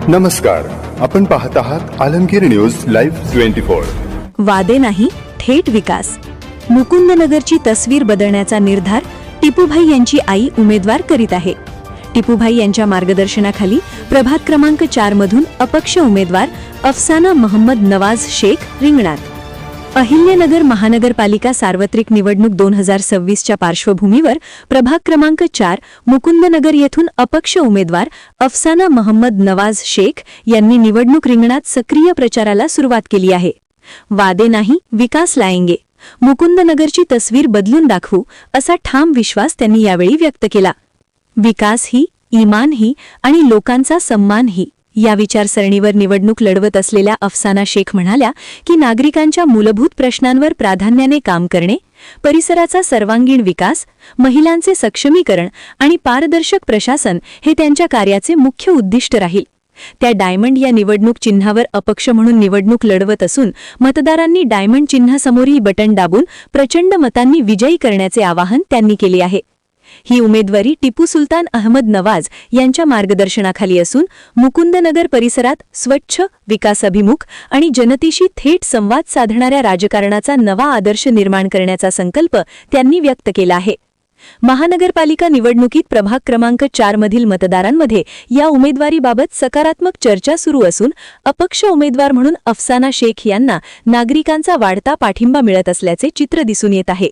नमस्कार, आपण पाहत आहात आलमगीर न्यूज लाईव्ह 24। वादे नाही, थेट विकास। मुकुंदनगरची तस्वीर बदलण्याचा निर्धार टिपूभाई यांची आई उमेदवार करीत आहे। टिपूभाई यांच्या मार्गदर्शनाखाली प्रभाग क्रमांक 4 मधून अपक्ष उमेदवार अफसाना मोहम्मद नवाज शेख रिंगणात। अहिल्यानगर महानगरपालिका सार्वत्रिक निवडणूक 2026च्या पार्श्वभूमीवर प्रभाग क्रमांक 4 मुकुंदनगर येथून अपक्ष उमेदवार अफसाना मोहम्मद नवाज शेख यांनी निवडणूक रिंगणात सक्रिय प्रचाराला सुरुवात केली आहे। वादे नाही, विकास लाएंगे, मुकुंदनगरची तस्वीर बदलून दाखवू असा ठाम विश्वास त्यांनी यावेळी व्यक्त केला। विकास ही, ईमान ही आणि लोकांचा सम्मान ही या विचारसरणीवर निवडणूक लढवत असलेल्या अफसाना शेख म्हणाल्या की नागरिकांच्या मूलभूत प्रश्नांवर प्राधान्याने काम करणे, परिसराचा सर्वांगीण विकास, महिलांचे सक्षमीकरण आणि पारदर्शक प्रशासन हे त्यांच्या कार्याचे मुख्य उद्दिष्ट राहील। त्या डायमंड या निवडणूक चिन्हावर अपक्ष म्हणून निवडणूक लढवत असून मतदारांनी डायमंड चिन्हासमोरही बटन दाबून प्रचंड मतांनी विजयी करण्याचे आवाहन त्यांनी केले आहे। ही उमेदवारी टिपू सुलतान अहमद नवाज यांच्या मार्गदर्शनाखाली असून मुकुंदनगर परिसरात स्वच्छ, विकासाभिमुख आणि जनतेशी थेट संवाद साधणाऱ्या राजकारणाचा नवा आदर्श निर्माण करण्याचा संकल्प त्यांनी व्यक्त केला आहे। महानगरपालिका निवडणुकीत प्रभाग क्रमांक 4 मधील मतदारांमध्ये या उमेदवारीबाबत सकारात्मक चर्चा सुरू असून अपक्ष उमेदवार म्हणून अफसाना शेख यांना नागरिकांचा वाढता पाठिंबा मिळत असल्याचे चित्र दिसून येत आहे।